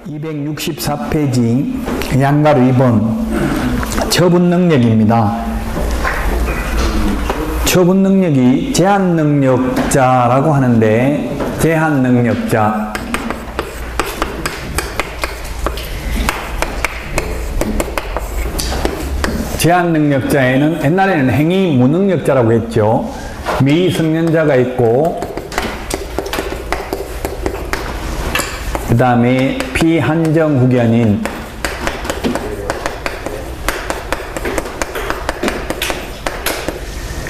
264페이지 양가로 2번 처분 능력입니다. 처분 능력이 제한 능력자라고 하는데, 제한 능력자, 제한 능력자에는 옛날에는 행위 무능력자라고 했죠. 미성년자가 있고, 그 다음에 피한정 후견인,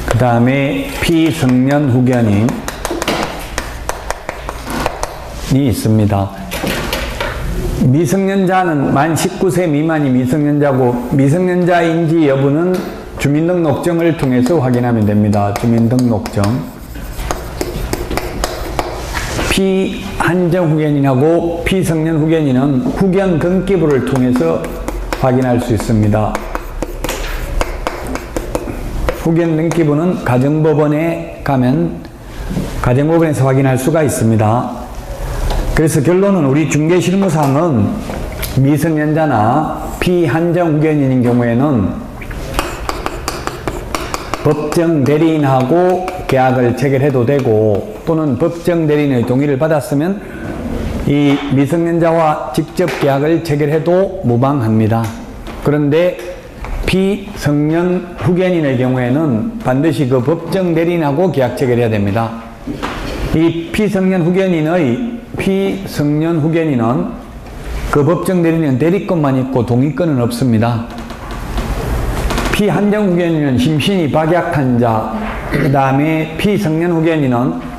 그 다음에 피성년 후견인이 있습니다. 미성년자는 만 19세 미만이 미성년자고, 미성년자인지 여부는 주민등록증을 통해서 확인하면 됩니다. 주민등록증. 피한정 후견인하고 피성년 후견인은 후견 등기부를 통해서 확인할 수 있습니다. 후견 등기부는 가정법원에 가면 가정법원에서 확인할 수가 있습니다. 그래서 결론은 우리 중개실무상은 미성년자나 피한정 후견인인 경우에는 법정 대리인하고 계약을 체결해도 되고, 또는 법정 대리인의 동의를 받았으면 이 미성년자와 직접 계약을 체결해도 무방합니다. 그런데 피성년 후견인의 경우에는 반드시 그 법정 대리인하고 계약 체결해야 됩니다. 이 피성년 후견인은 그 법정 대리인은 대리권만 있고 동의권은 없습니다. 피한정 후견인은 심신이 박약한 자, 그 다음에 피성년 후견인은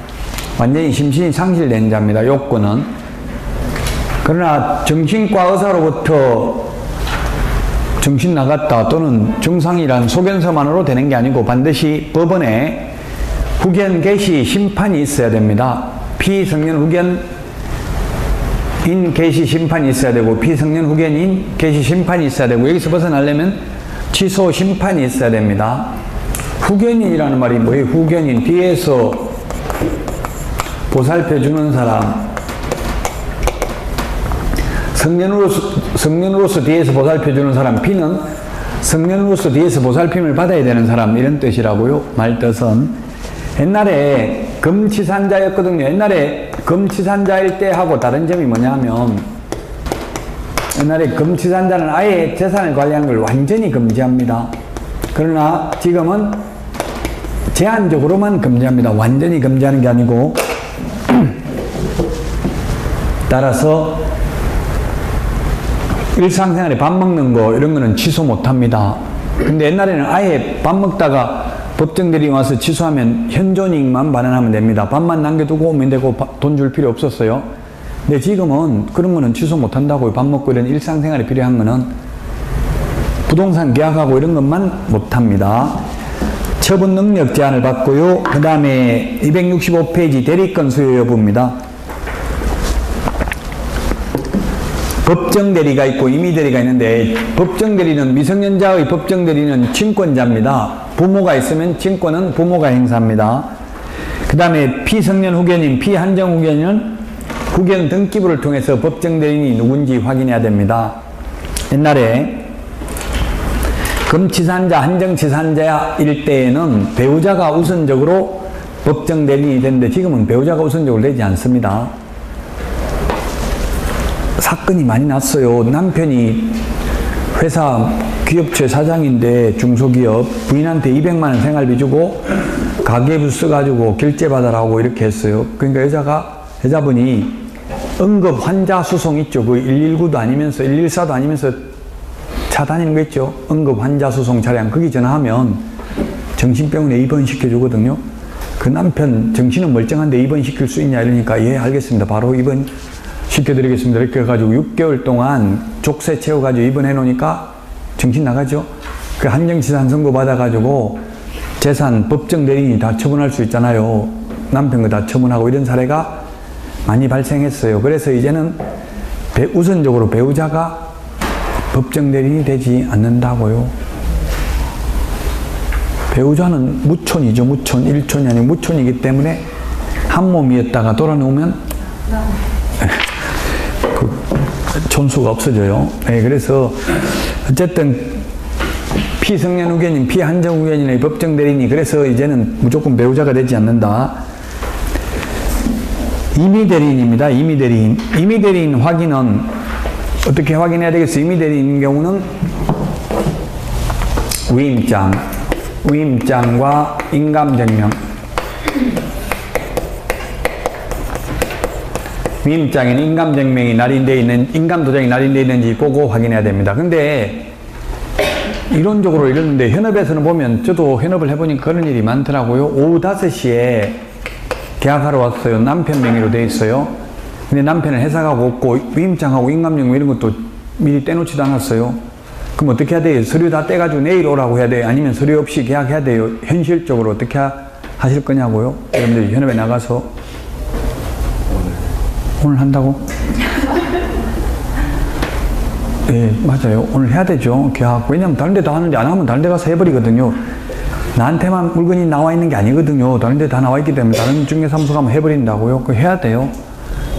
완전히 심신이 상실된 자입니다. 요건은. 그러나 정신과 의사로부터 정신 나갔다 또는 증상이란 소견서만으로 되는 게 아니고 반드시 법원에 후견 개시 심판이 있어야 됩니다. 피성년 후견인 개시 심판이 있어야 되고, 피성년 후견인 개시 심판이 있어야 되고, 여기서 벗어나려면 취소 심판이 있어야 됩니다. 후견인이라는 말이 뭐예요? 후견인, 뒤에서 보살펴주는 사람, 성년으로서 뒤에서 보살펴주는 사람, 피는 성년으로서 뒤에서 보살핌을 받아야 되는 사람, 이런 뜻이라고요. 말뜻은. 옛날에 금치산자였거든요. 옛날에 금치산자일 때 하고 다른 점이 뭐냐면, 옛날에 금치산자는 아예 재산을 관리하는 걸 완전히 금지합니다. 그러나 지금은 제한적으로만 금지합니다. 완전히 금지하는 게 아니고. 따라서 일상생활에 밥 먹는 거 이런 거는 취소 못합니다. 근데 옛날에는 아예 밥 먹다가 법정대리 와서 취소하면 현존이익만 반환하면 됩니다. 밥만 남겨두고 오면 되고 돈 줄 필요 없었어요. 근데 지금은 그런 거는 취소 못한다고요. 밥 먹고 이런 일상생활에 필요한 거는 부동산 계약하고 이런 것만 못합니다. 처분 능력 제한을 받고요. 그 다음에 265페이지 대리권 수요 여부입니다. 법정 대리가 있고 임의 대리가 있는데, 법정 대리는 미성년자의 법정 대리는 친권자입니다. 부모가 있으면 친권은 부모가 행사합니다. 그 다음에 피성년 후견인, 피한정 후견인은 후견 등기부를 통해서 법정 대리인이 누군지 확인해야 됩니다. 옛날에 금치산자, 한정치산자일 때에는 배우자가 우선적으로 법정 대리인이 됐는데, 지금은 배우자가 우선적으로 되지 않습니다. 사건이 많이 났어요. 남편이 회사 기업체 사장인데, 중소기업, 부인한테 200만 원 생활비 주고 가계부 써가지고 결제받아라고 이렇게 했어요. 그러니까 여자분이 응급 환자 수송 있죠. 그 119도 아니면서 114도 아니면서 차 다니는 거 있죠. 응급 환자 수송 차량. 거기 전화하면 정신병원에 입원시켜주거든요. 그 남편 정신은 멀쩡한데 입원시킬 수 있냐 이러니까, 예 알겠습니다. 바로 입원 시켜드리겠습니다. 이렇게 해가지고 6개월 동안 족쇄 채워가지고 입원해 놓으니까 정신 나가죠. 그 한정치산 선고 받아가지고 재산 법정 대리인이 다 처분할 수 있잖아요. 남편 거 다 처분하고 이런 사례가 많이 발생했어요. 그래서 이제는 우선적으로 배우자가 법정 대리인이 되지 않는다고요. 배우자는 무촌이죠. 무촌. 일촌이 아니고 무촌이기 때문에 한 몸이었다가 돌아놓으면 존수가 없어져요. 네, 그래서 어쨌든 피성년 후견인, 피한정 후견인의 법정 대리인이 그래서 이제는 무조건 배우자가 되지 않는다. 임의 대리인입니다. 임의 대리인. 임의 대리인 확인은 어떻게 확인해야 되겠어요? 임의 대리인인 경우는 위임장과 인감증명. 위임장에는 인감증명이 날인되어 있는, 인감도장이 날인되어 있는지 보고 확인해야 됩니다. 근데 이론적으로 이러는데 현업에서는 보면 저도 현업을 해보니까 그런 일이 많더라고요. 오후 5시에 계약하러 왔어요. 남편 명의로 돼 있어요. 근데 남편은 회사 가고 없고 위임장하고 인감증명 이런 것도 미리 떼놓지도 않았어요. 그럼 어떻게 해야 돼요? 서류 다 떼가지고 내일 오라고 해야 돼요? 아니면 서류 없이 계약해야 돼요? 현실적으로 어떻게 하실 거냐고요? 여러분들 현업에 나가서 오늘 한다고? 네, 맞아요. 오늘 해야 되죠. 계약. 왜냐면 다른 데 다 하는데 안 하면 다른 데 가서 해버리거든요. 나한테만 물건이 나와 있는 게 아니거든요. 다른 데 다 나와 있기 때문에 다른 중개사무소 가면 해버린다고요. 그거 해야 돼요.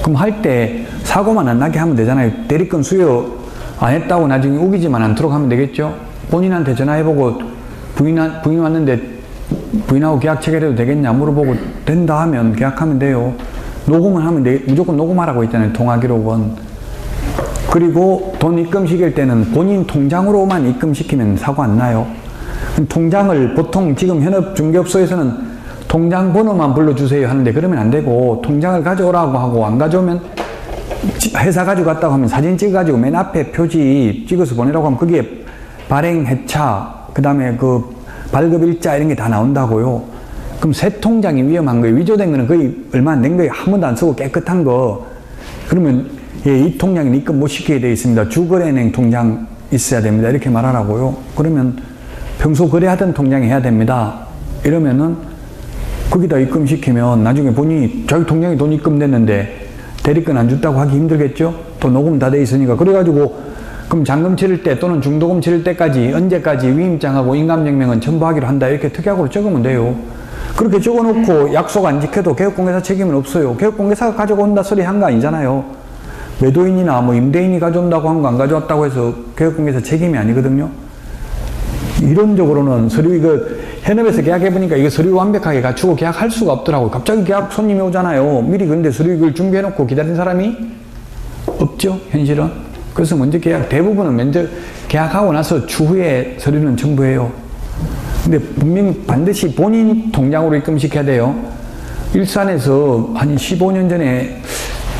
그럼 할 때 사고만 안 나게 하면 되잖아요. 대리권 수여 안 했다고 나중에 우기지만 않도록 하면 되겠죠. 본인한테 전화해보고 부인 왔는데 부인하고 계약 체결해도 되겠냐 물어보고 된다 하면 계약하면 돼요. 녹음을 하면 무조건 녹음하라고 했잖아요. 통화기록은. 그리고 돈 입금시킬 때는 본인 통장으로만 입금시키면 사고 안 나요. 통장을 보통 지금 현업 중개업소에서는 통장 번호만 불러주세요 하는데 그러면 안 되고 통장을 가져오라고 하고 안 가져오면 회사 가지고 갔다고 하면 사진 찍어가지고 맨 앞에 표지 찍어서 보내라고 하면 거기에 발행 해차 그 다음에 그 발급일자 이런 게 다 나온다고요. 그럼 새 통장이 위험한 거예요. 위조된 거는 거의 얼마 안 된 거예요. 한 번도 안 쓰고 깨끗한 거. 그러면 예, 이 통장은 입금 못 시키게 되어 있습니다. 주거래은행 통장 있어야 됩니다. 이렇게 말하라고요. 그러면 평소 거래하던 통장에 해야 됩니다. 이러면은 거기다 입금시키면 나중에 본인이 자기 통장에 돈 입금됐는데 대리권 안 줬다고 하기 힘들겠죠? 또 녹음 다 돼 있으니까. 그래가지고 그럼 잔금 치를 때 또는 중도금 치를 때까지 언제까지 위임장하고 인감증명은 첨부하기로 한다 이렇게 특약으로 적으면 돼요. 그렇게 적어놓고 약속 안 지켜도 개업공개사 책임은 없어요. 개업공개사가 가져온다 소리 한 거 아니잖아요. 매도인이나 뭐 임대인이 가져온다고 한 거 안 가져왔다고 해서 개업공개사 책임이 아니거든요. 이론적으로는 서류 이거 현업에서 계약해보니까 이거 서류 완벽하게 갖추고 계약할 수가 없더라고요. 갑자기 계약 손님이 오잖아요. 미리 근데 서류 이걸 준비해놓고 기다린 사람이 없죠. 현실은. 그래서 먼저 대부분은 먼저 계약하고 나서 추후에 서류는 첨부해요. 근데 분명히 반드시 본인 통장으로 입금시켜야 돼요. 일산에서 한 15년 전에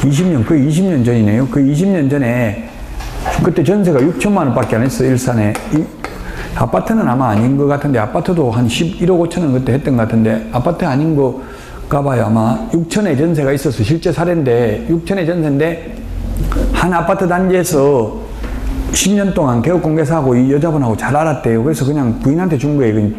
20년, 거의 20년 전이네요. 그 20년 전에 그때 전세가 6천만 원밖에 안 했어요. 일산에. 아파트는 아마 아닌 것 같은데 아파트도 한 11억 5천 원 그때 했던 것 같은데 아파트 아닌 거가 봐요. 아마 6천에 전세가 있어서 실제 사례인데 6천에 전세인데 한 아파트 단지에서 10년 동안 개업공개사하고 이 여자분하고 잘 알았대요. 그래서 그냥 부인한테 준 거예요.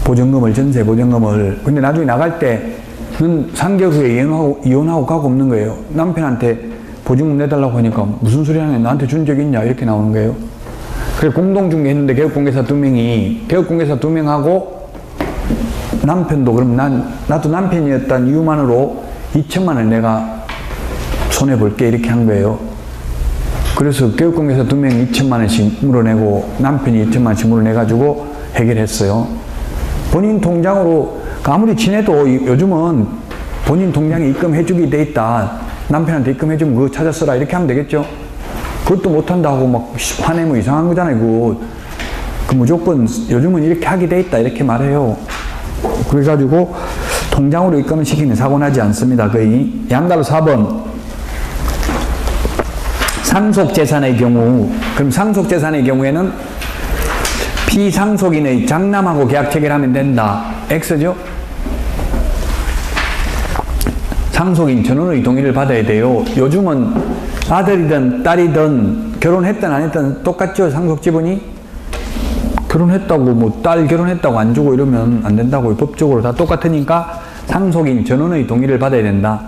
보증금을, 전세 보증금을. 근데 나중에 나갈 때는 3개월 후에 이혼하고 가고 없는 거예요. 남편한테 보증금 내달라고 하니까 무슨 소리 하냐, 나한테 준 적 있냐 이렇게 나오는 거예요. 그래 공동중개 했는데 개업공개사 2명이 개업공개사 2명하고 남편도 그럼 나도 남편이었다는 이유만으로 2천만 원 내가 손해볼게 이렇게 한 거예요. 그래서 개업공개사 2명 2천만 원씩 물어내고 남편이 2천만 원씩 물어내가지고 해결했어요. 본인 통장으로 아무리 지내도 요즘은 본인 통장에 입금해주기 돼 있다. 남편한테 입금해주면 그거 찾아 써라 이렇게 하면 되겠죠. 그것도 못한다고 막 화내면 이상한 거잖아요. 그 무조건 요즘은 이렇게 하게 돼 있다 이렇게 말해요. 그래가지고 통장으로 입금을 시키면 사고 나지 않습니다. 거의. 양가로 4번 상속재산의 경우. 그럼 상속재산의 경우에는 피상속인의 장남하고 계약 체결하면 된다. X죠? 상속인 전원의 동의를 받아야 돼요. 요즘은 아들이든 딸이든 결혼했든 안 했든 똑같죠. 상속지분이 결혼했다고 뭐 딸 결혼했다고 안 주고 이러면 안 된다고요. 법적으로 다 똑같으니까 상속인 전원의 동의를 받아야 된다.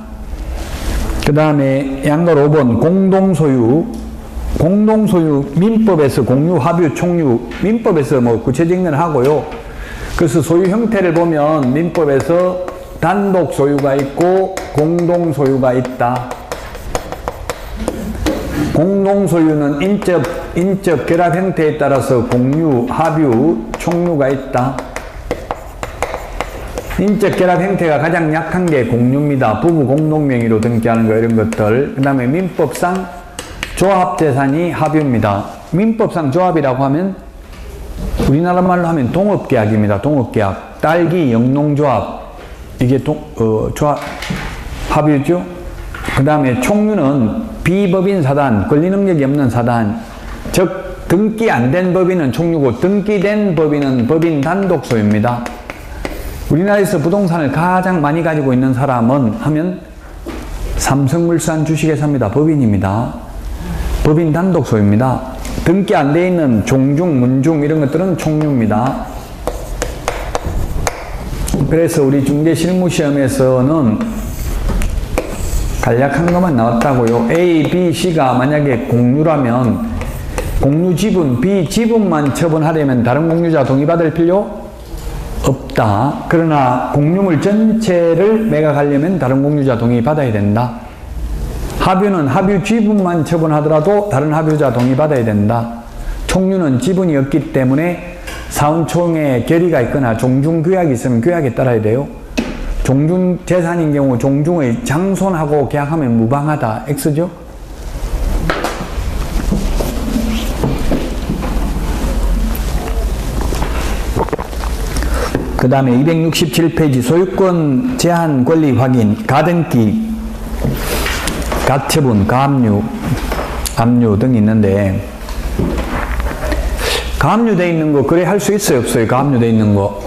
그 다음에 양가 5번 공동소유. 공동소유 민법에서 공유, 합유, 총유 민법에서 뭐 구체적인 건 하고요. 그래서 소유 형태를 보면 민법에서 단독 소유가 있고 공동 소유가 있다. 공동소유는 인적 결합 형태에 따라서 공유, 합유, 총유가 있다. 인적 결합 형태가 가장 약한 게 공유입니다. 부부 공동명의로 등기하는 거 이런 것들. 그 다음에 민법상 조합재산이 합유입니다. 민법상 조합이라고 하면 우리나라 말로 하면 동업계약입니다. 동업계약. 딸기 영농조합 이게 조합 합유죠. 그 다음에 총유는 비법인 사단, 권리능력이 없는 사단, 즉 등기 안 된 법인은 총유고 등기된 법인은 법인 단독 소유입니다. 우리나라에서 부동산을 가장 많이 가지고 있는 사람은 하면 삼성물산 주식회사입니다. 법인입니다. 법인 단독 소유입니다. 등기 안 돼 있는 종중, 문중 이런 것들은 총유입니다. 그래서 우리 중개실무시험에서는 간략한 것만 나왔다고요. A, B, C가 만약에 공유라면 공유 지분, B 지분만 처분하려면 다른 공유자 동의받을 필요 없다. 그러나 공유물 전체를 매각하려면 다른 공유자 동의받아야 된다. 합유는 합유 지분만 처분하더라도 다른 합유자 동의받아야 된다. 총유는 지분이 없기 때문에 사원총회 결의가 있거나 종중규약이 있으면 규약에 따라야 돼요. 종중재산인 경우 종중의 장손하고 계약하면 무방하다. X죠? 그 다음에 267페이지 소유권 제한 권리 확인, 가등기, 가처분, 가압류, 압류 등이 있는데 가압류되어 있는 거 거래할 수 있어요? 없어요? 가압류되어 있는 거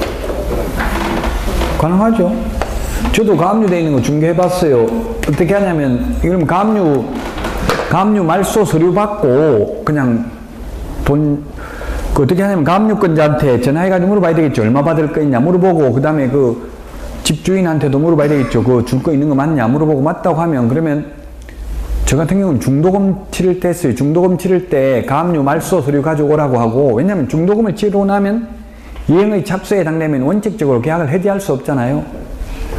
가능하죠? 저도 가압류되어 있는 거 중개해봤어요. 어떻게 하냐면 이러면 가압류 말소 서류 받고 그냥 어떻게 하냐면 가압류권자한테 전화해가지고 물어봐야 되겠죠. 얼마 받을 거 있냐 물어보고 그 다음에 그 집주인한테도 물어봐야 되겠죠. 그 줄 거 있는 거 맞냐 물어보고 맞다고 하면 그러면 저 같은 경우는 중도금 치를 때 했어요. 중도금 치를 때 가압류 말소 서류 가져오라고 하고 왜냐면 중도금을 치르고 나면 이행의 착수에 해당되면 원칙적으로 계약을 해지할 수 없잖아요.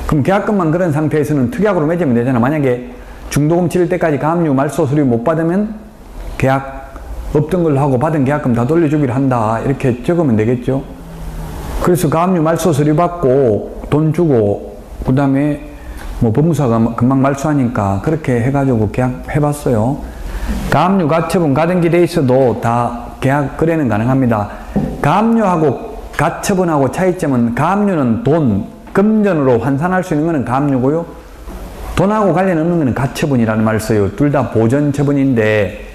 그럼 계약금만 그런 상태에서는 특약으로 맺으면 되잖아. 만약에 중도금 치를 때까지 가압류 말소 서류 못 받으면 계약 없던 걸로 하고 받은 계약금 다 돌려주기로 한다. 이렇게 적으면 되겠죠. 그래서 가압류 말소 서류 받고 돈 주고 그 다음에 뭐 법무사가 금방 말소하니까 그렇게 해가지고 계약해봤어요. 가압류, 가처분, 가등기 돼 있어도 다 계약 거래는 가능합니다. 가압류하고 가처분하고 차이점은 가압류는 돈, 금전으로 환산할 수 있는 것은 가압류고요. 돈하고 관련 없는 것은 가처분이라는 말을 써요. 둘 다 보전처분인데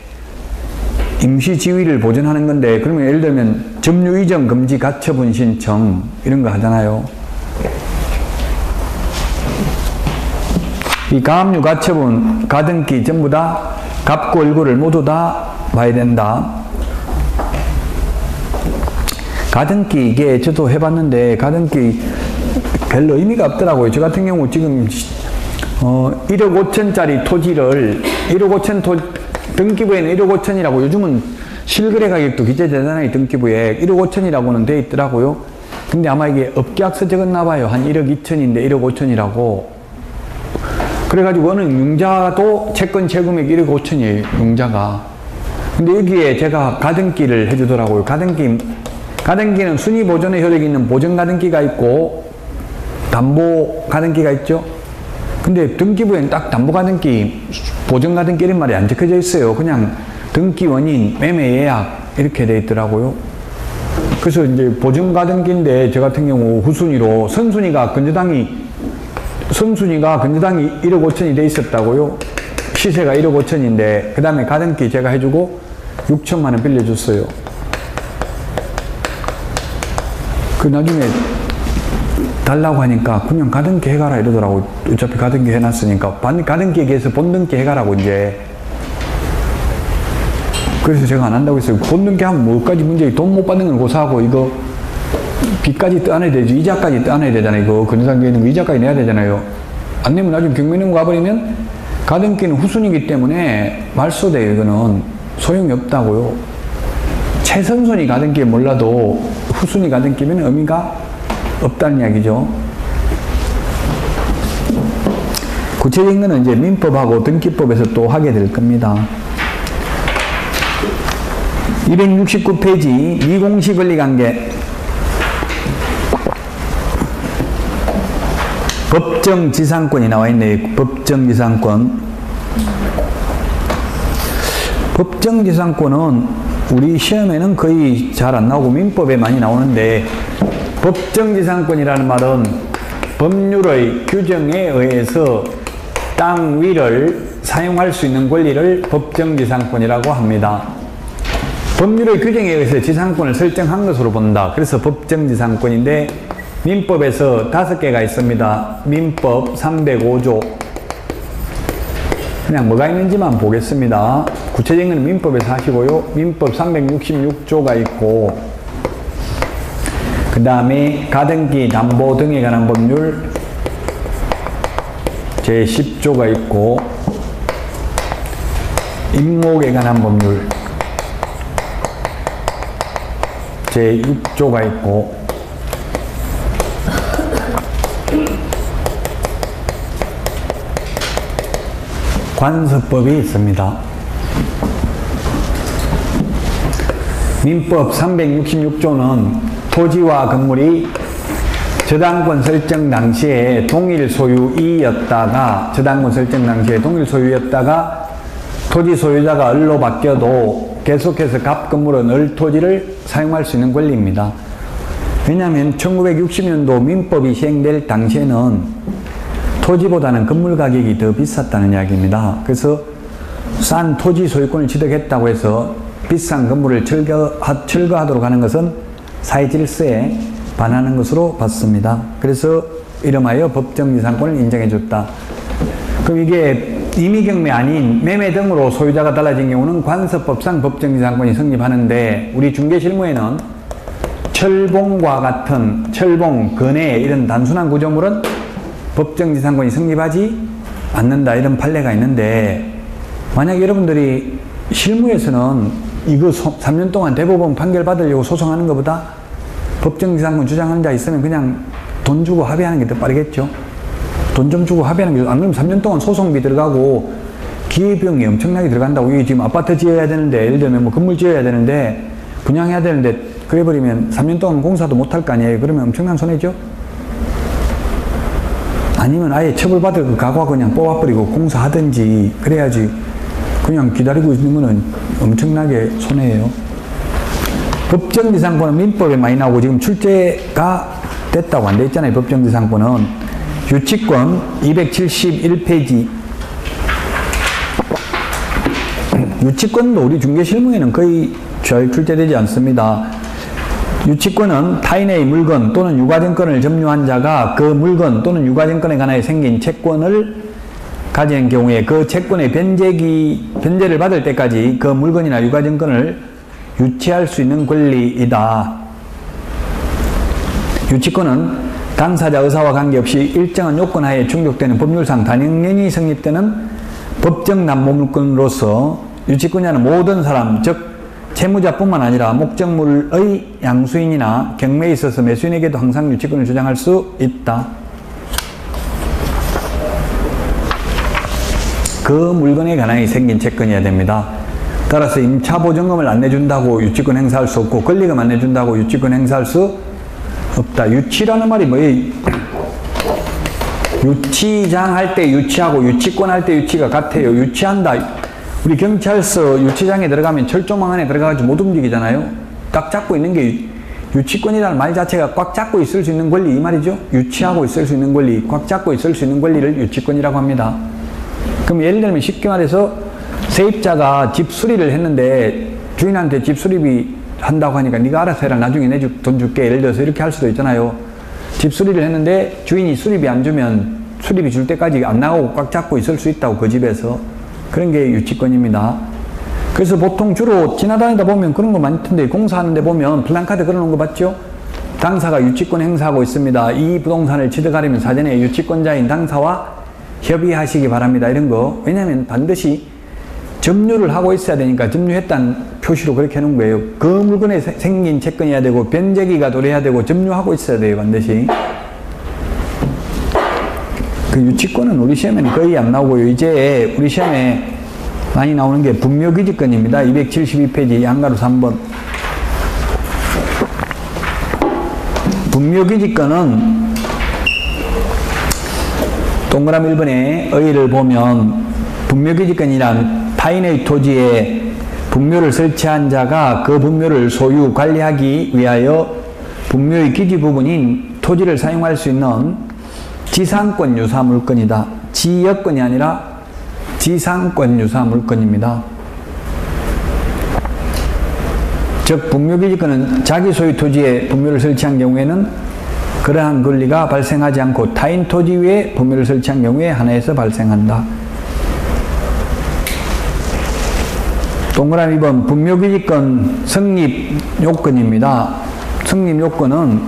임시지위를 보전하는 건데 그러면 예를 들면 점유 이전 금지 가처분 신청 이런 거 하잖아요. 이 가압류, 가처분, 가등기 전부 다 갑구 얼굴을 모두 다 봐야 된다. 가등기 이게 저도 해봤는데 가등기 별로 의미가 없더라고요. 저 같은 경우 지금 1억 5천짜리 토지를 1억 5천 등기부에는 1억 5천이라고 요즘은 실거래 가격도 기재되잖아요. 등기부에 1억 5천이라고는 돼 있더라고요. 근데 아마 이게 업계약서 적었나 봐요. 한 1억 2천인데 1억 5천이라고. 그래가지고 어느 융자도 채권 채금액 1억 5천이에요. 융자가. 근데 여기에 제가 가등기를 해주더라고요. 가등기는 순위 보존의 효력이 있는 보전 가등기가 있고 담보 가등기가 있죠. 근데 등기부에는 딱 담보 가등기, 보전 가등기 이런 말이 안 적혀져 있어요. 그냥 등기 원인, 매매 예약 이렇게 돼 있더라고요. 그래서 이제 보전 가등기인데 저 같은 경우 후순위로 선순위가 건조당이 1억 5천이 돼 있었다고요. 시세가 1억 5천인데 그 다음에 가등기 제가 해주고 6천만 원 빌려줬어요. 그 나중에 달라고 하니까 그냥 가등기 해가라 이러더라고. 어차피 가등기 해놨으니까 가등기에 대해서 본등기 해가라고 이제. 그래서 제가 안 한다고 했어요. 본등기 하면 뭐까지 문제, 돈 못 받는 건 고사하고 이거 빚까지 떠안아야 되지. 이자까지 떠안아야 되잖아요. 이거 건조상계에 있는 거 이자까지 내야 되잖아요. 안 내면 나중에 경매는 가버리면 가등기는 후순위이기 때문에 말소돼요. 이거는 소용이 없다고요. 최선순위 가등기에 몰라도 후순위 가등기면 의미가 없다는 이야기죠. 구체적인 거는 이제 민법하고 등기법에서 또 하게 될 겁니다. 269페이지 미공시 권리관계. 법정지상권이 나와 있네요. 법정지상권. 법정지상권은 우리 시험에는 거의 잘 안 나오고 민법에 많이 나오는데, 법정지상권이라는 말은 법률의 규정에 의해서 땅 위를 사용할 수 있는 권리를 법정지상권이라고 합니다. 법률의 규정에 의해서 지상권을 설정한 것으로 본다. 그래서 법정지상권인데, 민법에서 5개가 있습니다. 민법 305조. 그냥 뭐가 있는지만 보겠습니다. 구체적인 건 민법에서 하시고요. 민법 366조가 있고, 그 다음에 가등기, 담보 등에 관한 법률 제10조가 있고, 임목에 관한 법률 제6조가 있고, 관서법이 있습니다. 민법 366조는 토지와 건물이 저당권 설정 당시에 동일 소유이었다가, 토지 소유자가 을로 바뀌어도 계속해서 갑 건물은 을 토지를 사용할 수 있는 권리입니다. 왜냐하면 1960년도 민법이 시행될 당시에는 토지보다는 건물 가격이 더 비쌌다는 이야기입니다. 그래서 싼 토지 소유권을 취득했다고 해서 비싼 건물을 철거하도록 하는 것은 사회질서에 반하는 것으로 봤습니다. 그래서 이름하여 법정지상권을 인정해줬다. 그럼 이게 임의경매 아닌 매매 등으로 소유자가 달라진 경우는 관서법상 법정지상권이 성립하는데, 우리 중개실무에는 철봉과 같은 철봉, 거래 이런 단순한 구조물은 법정지상권이 성립하지 않는다, 이런 판례가 있는데, 만약 여러분들이 실무에서는 이거 3년 동안 대법원 판결 받으려고 소송하는 것보다 법정지상권 주장하는 자 있으면 그냥 돈 주고 합의하는 게 더 빠르겠죠. 돈 좀 주고 합의하는 게, 안 그러면 3년 동안 소송비 들어가고 기회비용이 엄청나게 들어간다고. 이게 지금 아파트 지어야 되는데, 예를 들면 뭐 건물 지어야 되는데, 분양해야 되는데, 그래버리면 3년 동안 공사도 못할 거 아니에요. 그러면 엄청난 손해죠. 아니면 아예 처벌받을 그 각오 그냥 뽑아버리고 공사하든지 그래야지. 그냥 기다리고 있는 거는 엄청나게 손해예요. 법정지상권은 민법에 많이 나오고 지금 출제가 됐다고 안 돼 있잖아요. 법정지상권은 유치권 271페이지. 유치권도 우리 중개실무에는 거의 잘 출제되지 않습니다. 유치권은 타인의 물건 또는 유가증권을 점유한 자가 그 물건 또는 유가증권에 관하여 생긴 채권을 가지는 경우에 그 채권의 변제를 받을 때까지 그 물건이나 유가증권을 유치할 수 있는 권리이다. 유치권은 당사자 의사와 관계없이 일정한 요건 하에 충족되는 법률상 당연히 성립되는 법정 담보물권으로서 유치권자는 모든 사람, 즉 채무자뿐만 아니라 목적물의 양수인이나 경매에 있어서 매수인에게도 항상 유치권을 주장할 수 있다. 그 물건에 관하여 생긴 채권이어야 됩니다. 따라서 임차보증금을 안 내준다고 유치권 행사할 수 없고, 권리금 안 내준다고 유치권 행사할 수 없다. 유치라는 말이 뭐예요? 유치장 할 때 유치하고 유치권 할 때 유치가 같아요. 유치한다. 우리 경찰서 유치장에 들어가면 철조망 안에 들어가가지고 못 움직이잖아요. 딱 잡고 있는 게 유치권이라는 말 자체가 꽉 잡고 있을 수 있는 권리, 이 말이죠. 유치하고 있을 수 있는 권리, 꽉 잡고 있을 수 있는 권리를 유치권이라고 합니다. 그럼 예를 들면 쉽게 말해서 세입자가 집 수리를 했는데 주인한테 집 수리비 한다고 하니까 네가 알아서 해라, 나중에 내 돈 줄게, 예를 들어서 이렇게 할 수도 있잖아요. 집 수리를 했는데 주인이 수리비 안 주면 수리비 줄 때까지 안 나가고 꽉 잡고 있을 수 있다고, 그 집에서. 그런 게 유치권입니다. 그래서 보통 주로 지나다니다 보면 그런 거 많던데, 공사하는데 보면 플랜카드 걸어놓은 거 봤죠? 당사가 유치권 행사하고 있습니다. 이 부동산을 취득하려면 사전에 유치권자인 당사와 협의하시기 바랍니다. 이런 거. 왜냐하면 반드시 점유를 하고 있어야 되니까 점유했다는 표시로 그렇게 해놓은 거예요. 그 물건에 생긴 채권이어야 되고, 변제기가 도래해야 되고, 점유하고 있어야 돼요. 반드시. 그 유치권은 우리 시험에는 거의 안 나오고요. 이제 우리 시험에 많이 나오는 게 분묘기지권입니다. 272페이지 양가로 3번. 분묘기지권은 동그라미 1번에 의의를 보면 분묘기지권이란 타인의 토지에 분묘를 설치한 자가 그 분묘를 소유 관리하기 위하여 분묘의 기지 부분인 토지를 사용할 수 있는 지상권 유사 물건이다. 지역권이 아니라 지상권 유사 물건입니다. 즉 분묘기지권은 자기 소유 토지에 분묘를 설치한 경우에는 그러한 권리가 발생하지 않고 타인 토지 위에 분묘를 설치한 경우에 하나에서 발생한다. 동그라미 2번 분묘기지권 성립 요건입니다. 성립 요건은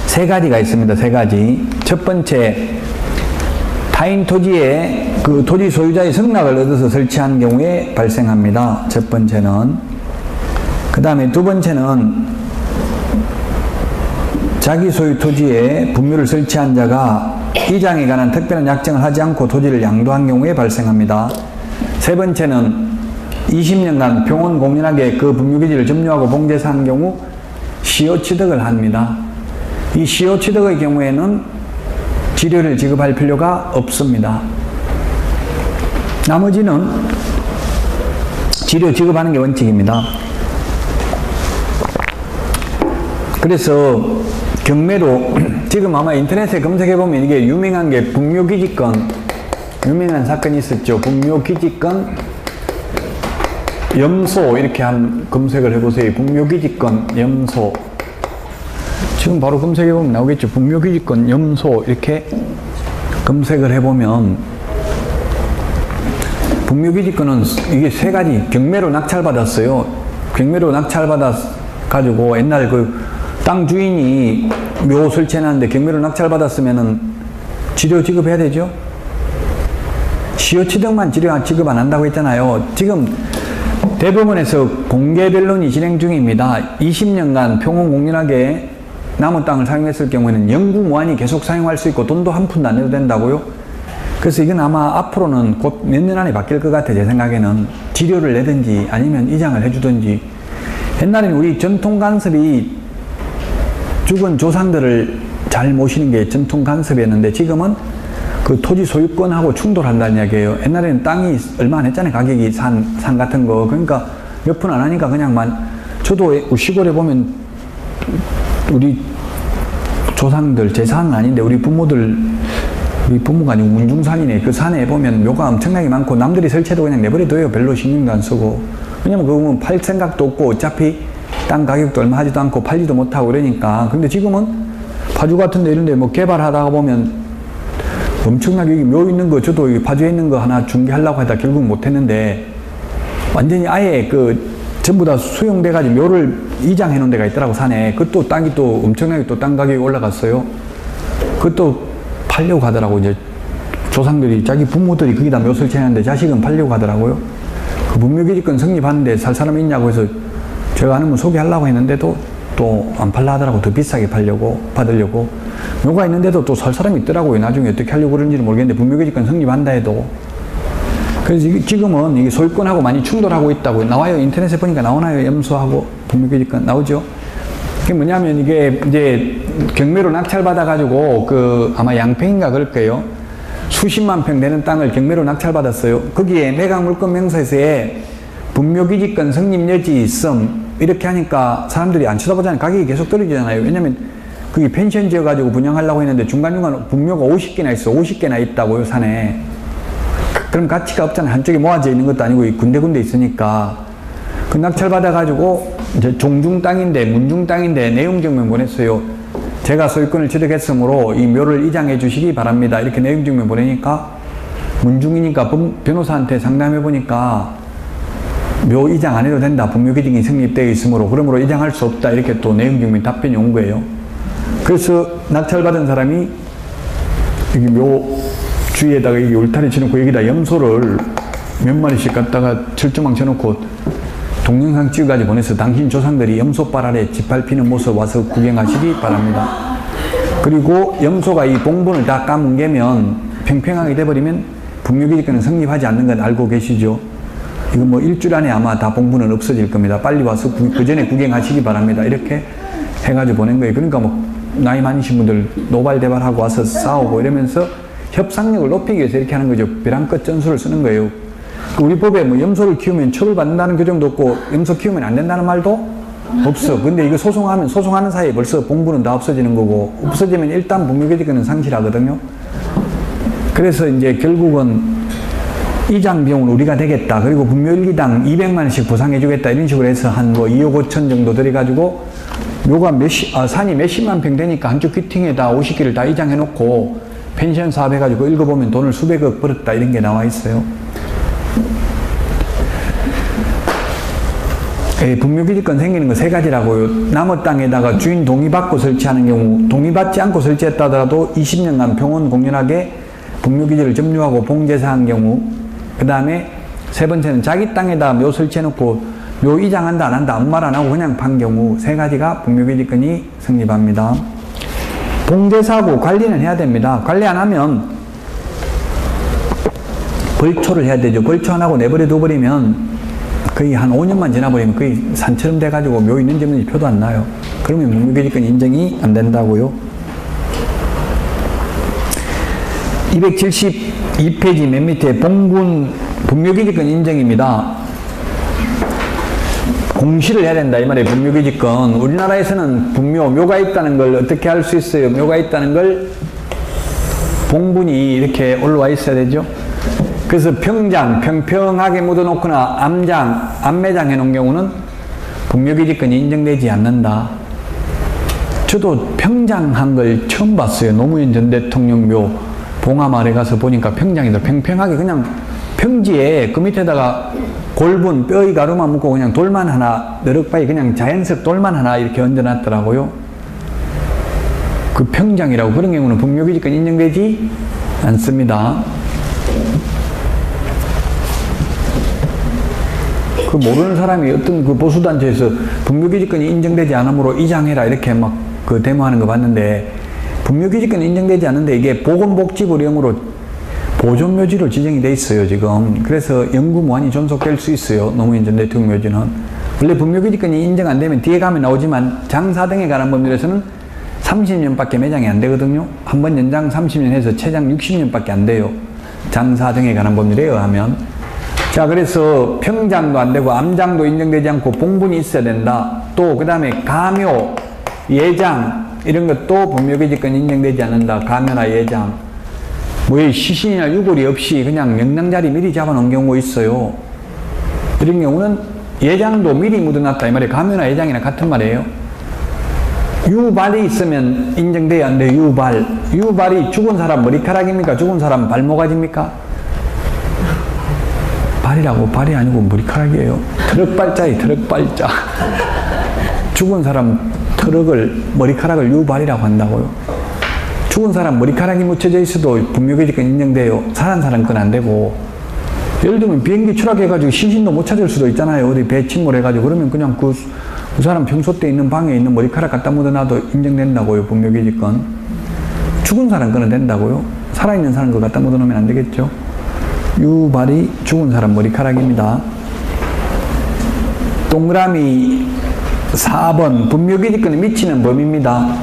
세 가지가 있습니다. 세 가지. 첫 번째, 타인 토지에 그 토지 소유자의 승낙을 얻어서 설치한 경우에 발생합니다. 첫 번째는. 그 다음에 두 번째는 자기 소유 토지에 분묘를 설치한 자가 이장에 관한 특별한 약정을 하지 않고 토지를 양도한 경우에 발생합니다. 세 번째는 20년간 평온공연하게 그 분묘기지를 점유하고 봉제사한 경우 시효취득을 합니다. 이 시효취득의 경우에는 지료를 지급할 필요가 없습니다. 나머지는 지료 지급하는 게 원칙입니다. 그래서 경매로 지금 아마 인터넷에 검색해보면 이게 유명한 게 분묘기지권, 유명한 사건이 있었죠. 분묘기지권 염소 이렇게 한 검색을 해보세요. 분묘기지권 염소. 지금 바로 검색해보면 나오겠죠. 분묘기지권 염소 이렇게 검색을 해보면 분묘기지권은 이게 세 가지. 경매로 낙찰받았어요. 경매로 낙찰받아가지고 옛날 그 땅 주인이 묘 설치해놨는데 경매로 낙찰받았으면은 지료 지급해야 되죠. 시효취득만 지료 지급 안 한다고 했잖아요. 지금 대법원에서 공개 변론이 진행 중입니다. 20년간 평온공연하게 남은 땅을 사용했을 경우에는 영구무한히 계속 사용할 수 있고 돈도 한 푼도 안 내도 된다고요. 그래서 이건 아마 앞으로는 곧 몇 년 안에 바뀔 것 같아요. 제 생각에는 지료를 내든지 아니면 이장을 해주든지. 옛날에는 우리 전통간섭이 죽은 조상들을 잘 모시는 게 전통간섭이었는데 지금은 그 토지 소유권하고 충돌한다는 이야기예요. 옛날에는 땅이 얼마 안 했잖아요. 가격이 산 같은 거. 그러니까 몇 푼 안 하니까 그냥만. 저도 시골에 보면 우리 조상들, 제 산은 아닌데 우리 부모가 아니고 문중산이네. 그 산에 보면 묘가 엄청나게 많고 남들이 설치해도 그냥 내버려둬요. 별로 신경도 안 쓰고. 왜냐면 그거 팔 생각도 없고 어차피 땅 가격도 얼마 하지도 않고 팔지도 못하고 그러니까. 근데 지금은 파주 같은 데 이런 데 뭐 개발하다가 보면 엄청나게 여기 묘 있는 거, 저도 여기 파주에 있는 거 하나 중개하려고 하다 결국 못했는데 완전히 아예 전부 다 수용돼가지고 묘를 이장해 놓은 데가 있더라고, 산에. 그것도 땅이 또 엄청나게 또 땅 가격이 올라갔어요. 그것도 팔려고 하더라고. 이제 조상들이, 자기 부모들이 거기다 묘 설치했는데 자식은 팔려고 하더라고요. 그 분묘기지권 성립하는데 살 사람이 있냐고 해서 제가 아는 분 소개하려고 했는데도 또 안 팔라 하더라고. 더 비싸게 받으려고. 묘가 있는데도 또 살 사람이 있더라고요. 나중에 어떻게 하려고 그런지는 모르겠는데 분묘기지권 성립한다 해도. 그래서 지금은 이게 소유권하고 많이 충돌하고 있다고 나와요. 인터넷에 보니까 나오나요? 염소하고 분묘기지권 나오죠? 그게 뭐냐면 이게 이제 경매로 낙찰받아가지고 아마 양평인가 그럴 거예요. 수십만 평 되는 땅을 경매로 낙찰받았어요. 거기에 매각물권명세서에 분묘기지권 성립 여지 있음 이렇게 하니까 사람들이 안 쳐다보잖아요. 가격이 계속 떨어지잖아요. 왜냐면 그게 펜션 지어가지고 분양하려고 했는데 중간중간 분묘가 50개나 있어. 50개나 있다고요, 산에. 그럼 가치가 없잖아요. 한쪽에 모아져 있는 것도 아니고 군데군데 있으니까. 그 낙찰받아가지고 이제 종중 땅인데, 문중 땅인데 내용증명 보냈어요. 제가 소유권을 취득했으므로 이 묘를 이장해 주시기 바랍니다. 이렇게 내용증명 보내니까 문중이니까 변호사한테 상담해보니까 묘 이장 안 해도 된다. 분묘기지권이 성립되어 있으므로 그러므로 이장할 수 없다. 이렇게 또 내용증명 답변이 온 거예요. 그래서 낙찰받은 사람이 여기 묘 주위에다가 여기 울타리 쳐놓고 여기다 염소를 몇 마리씩 갖다가 철조망 쳐놓고 동영상 찍어가지고 보내서 당신 조상들이 염소발 아래 짓밟히는 모습 와서 구경하시기 바랍니다. 그리고 염소가 이 봉분을 다 까뭉개면 평평하게 돼버리면 분묘기지권은 성립하지 않는 건 알고 계시죠? 이거 뭐 일주일 안에 아마 다 봉부는 없어질 겁니다. 빨리 와서 그 전에 구경하시기 바랍니다. 이렇게 해가지고 보낸 거예요. 그러니까 뭐 나이 많으신 분들 노발대발하고 와서 싸우고 이러면서 협상력을 높이기 위해서 이렇게 하는 거죠. 벼랑끝 전술을 쓰는 거예요. 우리 법에 뭐 염소를 키우면 처벌받는다는 규정도 없고 염소 키우면 안 된다는 말도 없어. 근데 이거 소송하면 소송하는 사이에 벌써 봉부는 다 없어지는 거고 없어지면 일단 분묘기지권은 상실하거든요. 그래서 이제 결국은 이장 비용은 우리가 되겠다. 그리고 분묘일기당 200만 원씩 보상해 주겠다. 이런 식으로 해서 한 뭐 2억 5천 정도 들여가지고 묘가 산이 몇십만 평 되니까 한쪽 귀퉁이에다 50개를 다 이장해 놓고 펜션 사업 해가지고 읽어보면 돈을 수백억 벌었다. 이런 게 나와 있어요. 분묘기지권 생기는 거 세 가지라고요. 남의 땅에다가 주인 동의받고 설치하는 경우, 동의받지 않고 설치했다 하더라도 20년간 평온 공연하게 분묘기지를 점유하고 봉제사한 경우, 그 다음에 세 번째는 자기 땅에다 묘 설치해놓고 묘 이장한다 안 한다 아무 말 안 하고 그냥 판 경우, 세 가지가 분묘기지권이 성립합니다. 봉제사하고 관리는 해야 됩니다. 관리 안 하면 벌초를 해야 되죠. 벌초 안 하고 내버려 둬버리면 거의 한 5년만 지나버리면 거의 산처럼 돼가지고 묘 있는지 없는지 표도 안 나요. 그러면 분묘기지권 인정이 안 된다고요. 272페이지 맨 밑에 봉군 분묘기지권 인정입니다. 공시를 해야 된다 이 말이에요. 분묘기지권. 우리나라에서는 묘가 있다는 걸 어떻게 알 수 있어요? 묘가 있다는 걸 봉분이 이렇게 올라와 있어야 되죠. 그래서 평장, 평평하게 묻어놓거나 암매장 해놓은 경우는 분묘기지권이 인정되지 않는다. 저도 평장한 걸 처음 봤어요. 노무현 전 대통령 묘 봉하마을에 가서 보니까 평장이더라. 평평하게 그냥 평지에 그 밑에다가 골분, 뼈의 가루만 묶고 그냥 돌만 하나, 너럭바위 그냥 자연석 돌만 하나 이렇게 얹어놨더라고요. 그 평장이라고. 그런 경우는 분묘기지권 인정되지 않습니다. 그 모르는 사람이 어떤 그 보수단체에서 분묘기지권이 인정되지 않으므로 이장해라 이렇게 막 그 데모하는 거 봤는데, 분묘기지권이 인정되지 않는데 이게 보건복지부령으로 보존묘지로 지정이 돼 있어요 지금. 그래서 영구무한히 존속될 수 있어요. 노무현 전 대통령 묘지는. 원래 분묘기지권이 인정 안 되면 뒤에 가면 나오지만 장사 등에 관한 법률에서는 30년밖에 매장이 안 되거든요. 한 번 연장 30년 해서 최장 60년밖에 안 돼요. 장사 등에 관한 법률에 의하면. 자, 그래서 평장도 안 되고 암장도 인정되지 않고 봉분이 있어야 된다. 또 그 다음에 가묘, 예장 이런 것도 분묘기지권 인정되지 않는다. 가묘나 예장. 뭐 시신이나 유골이 없이 그냥 명당자리 미리 잡아놓은 경우가 있어요. 이런 경우는 예장도 미리 묻어놨다 이 말이에요. 가묘나 예장이나 같은 말이에요. 유발이 있으면 인정돼야 안 돼요. 유발. 유발이 죽은 사람 머리카락입니까? 죽은 사람 발모가지입니까? 발이라고. 발이 아니고 머리카락이에요. 트럭발자이 트럭발자. 죽은 사람 머리카락을 유발이라고 한다고요. 죽은 사람 머리카락이 묻혀져 있어도 분묘기지권 인정돼요. 살아난 사람 건 안 되고. 예를 들면 비행기 추락해가지고 시신도 못 찾을 수도 있잖아요. 어디 배 침몰해가지고. 그러면 그냥 그 사람 평소 때 있는 방에 있는 머리카락 갖다 묻어놔도 인정된다고요. 분묘기지권. 죽은 사람 거는 된다고요. 살아있는 사람 거 갖다 묻어놓으면 안 되겠죠. 유발이 죽은 사람 머리카락입니다. 동그라미 4번 분묘기지권에 미치는 범위입니다.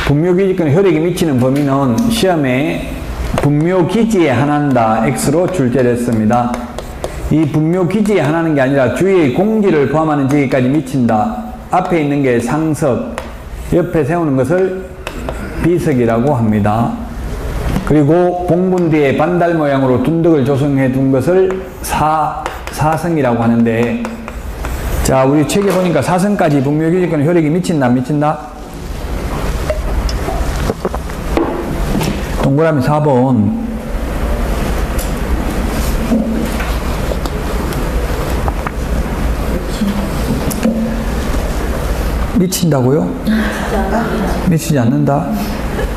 분묘기지권의 효력이 미치는 범위는 시험에 분묘기지에 한한다 X로 출제됐습니다. 이 분묘기지에 한하는 게 아니라 주위의 공지를 포함하는 지역까지 미친다. 앞에 있는 게 상석, 옆에 세우는 것을 비석이라고 합니다. 그리고 봉분 뒤에 반달 모양으로 둔덕을 조성해 둔 것을 사성이라고 하는데, 자, 우리 책에 보니까 사성까지 분묘기지권 효력이 미친다 안 미친다? 동그라미 4번 미친다고요? 미치지 않는다?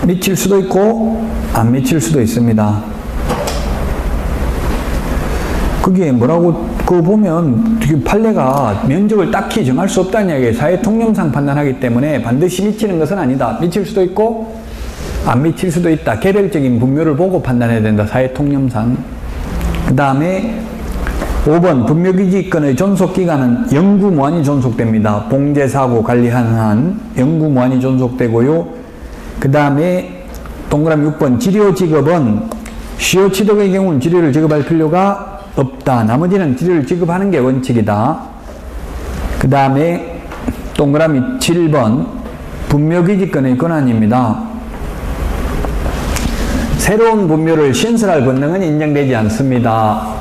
미칠 수도 있고 안 미칠 수도 있습니다. 그게 뭐라고 그거 보면 판례가 면적을 딱히 정할 수 없다는 이야기예요. 사회 통념상 판단하기 때문에 반드시 미치는 것은 아니다. 미칠 수도 있고 안 미칠 수도 있다. 개별적인 분묘를 보고 판단해야 된다. 사회통념상. 그 다음에 5번 분묘기지권의 존속기간은 영구무한히 존속됩니다. 봉제사고 관리하는 한 영구무한히 존속되고요. 그 다음에 동그라미 6번 치료지급은 시효취득의 경우는 치료를 지급할 필요가 없다. 나머지는 치료를 지급하는 게 원칙이다. 그 다음에 동그라미 7번 분묘기지권의 권한입니다. 새로운 분묘를 신설할 권능은 인정되지 않습니다.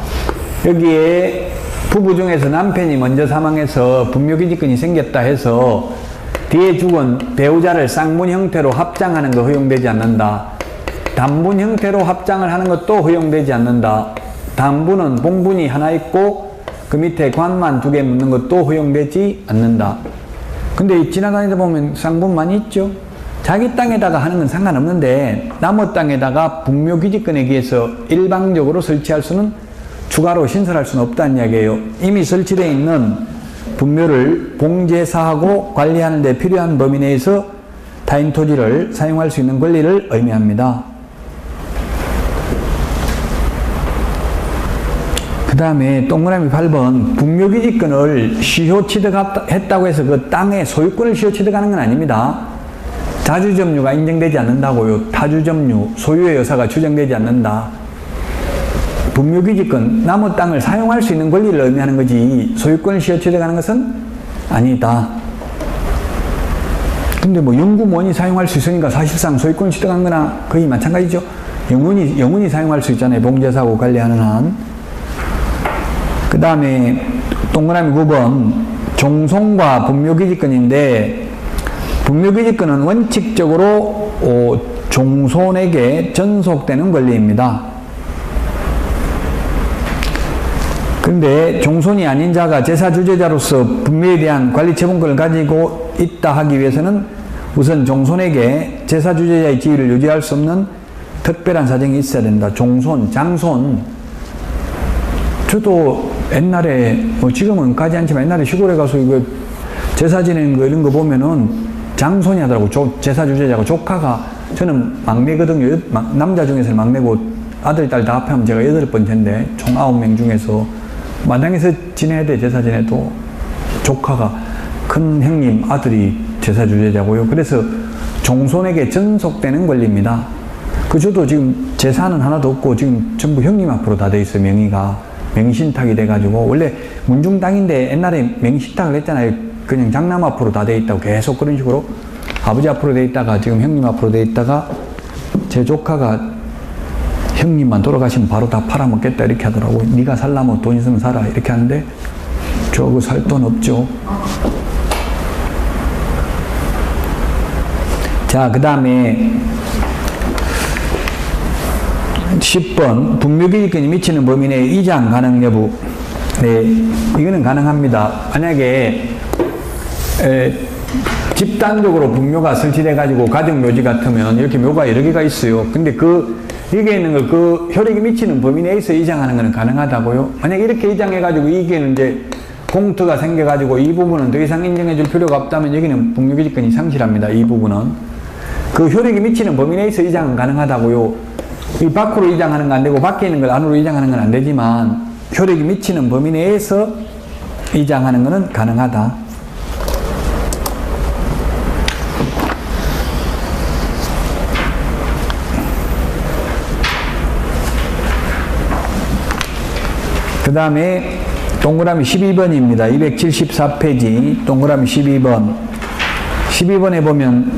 여기에 부부 중에서 남편이 먼저 사망해서 분묘기지권이 생겼다 해서 뒤에 죽은 배우자를 쌍분 형태로 합장하는 거 허용되지 않는다. 단분 형태로 합장을 하는 것도 허용되지 않는다. 단분은 봉분이 하나 있고 그 밑에 관만 2개 묻는 것도 허용되지 않는다. 근데 지나다니다 보면 쌍분 많이 있죠. 자기 땅에다가 하는 건 상관없는데 남의 땅에다가 분묘기지권에 의해서 일방적으로 설치할 수는 추가로 신설할 수는 없다는 이야기예요. 이미 설치되어 있는 분묘를 봉제사하고 관리하는 데 필요한 범위 내에서 타인 토지를 사용할 수 있는 권리를 의미합니다. 그 다음에 동그라미 8번 분묘기지권을 시효취득했다고 해서 그 땅의 소유권을 시효취득하는 건 아닙니다. 자주점유가 인정되지 않는다고요. 타주점유, 소유의 여사가 추정되지 않는다. 분묘기지권, 남의 땅을 사용할 수 있는 권리를 의미하는 거지 소유권을 시효취득하는 것은 아니다. 근데 뭐 영구무한히 사용할 수 있으니까 사실상 소유권을 취득한 거나 거의 마찬가지죠. 영원히 사용할 수 있잖아요. 봉제사고 관리하는 한. 그 다음에 동그라미 9번 종손과 분묘기지권인데 분묘기지권은 원칙적으로 종손에게 전속되는 권리입니다. 그런데 종손이 아닌 자가 제사주재자로서 분묘에 대한 관리처분권을 가지고 있다 하기 위해서는 우선 종손에게 제사주재자의 지위를 유지할 수 없는 특별한 사정이 있어야 된다. 종손, 장손. 저도 옛날에 지금은 가지 않지만 옛날에 시골에 가서 이거 제사 지내는 거 이런 거 보면은 장손이 하더라고. 제사주재자고 조카가 저는 막내거든요. 남자 중에서 막내고 아들, 딸 다 합하면 제가 8번째인데 총 9명 중에서 마당에서 지내야 돼. 제사 지내도 조카가 큰 형님 아들이 제사주재자고요. 그래서 종손에게 전속되는 권리입니다. 저도 지금 재산은 하나도 없고 지금 전부 형님 앞으로 다 돼 있어요. 명의가 명신탁이 돼가지고 원래 문중 땅인데 옛날에 명신탁을 했잖아요. 그냥 장남 앞으로 다 돼 있다고 계속 그런 식으로 아버지 앞으로 돼 있다가 지금 형님 앞으로 돼 있다가 제 조카가 형님만 돌아가시면 바로 다 팔아먹겠다 이렇게 하더라고요. 네가 살라면 돈 있으면 살아 이렇게 하는데 저거 살 돈 없죠. 자, 그 다음에 10번 분묘기지권이 미치는 범위 내에 이장 가능 여부. 네, 이거는 가능합니다. 만약에 집단적으로 분묘가 설치돼 가지고 가정묘지 같으면 이렇게 묘가 여러 개가 있어요. 근데 여기에 있는 걸 그 효력이 미치는 범위 내에서 이장하는 것은 가능하다고요. 만약 이렇게 이장해 가지고 이게는 이제 공터가 생겨 가지고 이 부분은 더 이상 인정해 줄 필요가 없다면 여기는 분묘기지권이 상실합니다. 이 부분은 그 효력이 미치는 범위 내에서 이장은 가능하다고요. 이 밖으로 이장하는 건 안 되고 밖에 있는 걸 안으로 이장하는 건 안 되지만 효력이 미치는 범위 내에서 이장하는 것은 가능하다. 그 다음에 동그라미 12번입니다. 274페이지 동그라미 12번. 12번에 보면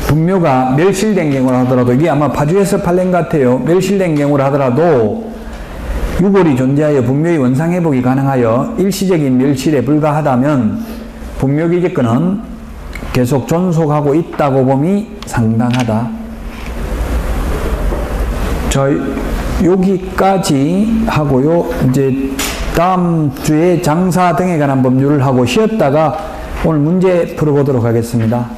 분묘가 멸실된 경우라 하더라도 이게 아마 파주에서 판례인 것 같아요. 멸실된 경우라 하더라도 유골이 존재하여 분묘의 원상회복이 가능하여 일시적인 멸실에 불과하다면 분묘기지권은 계속 존속하고 있다고 봄이 상당하다. 자, 여기까지 하고요. 이제 다음 주에 장사 등에 관한 법률을 하고 쉬었다가 오늘 문제 풀어보도록 하겠습니다.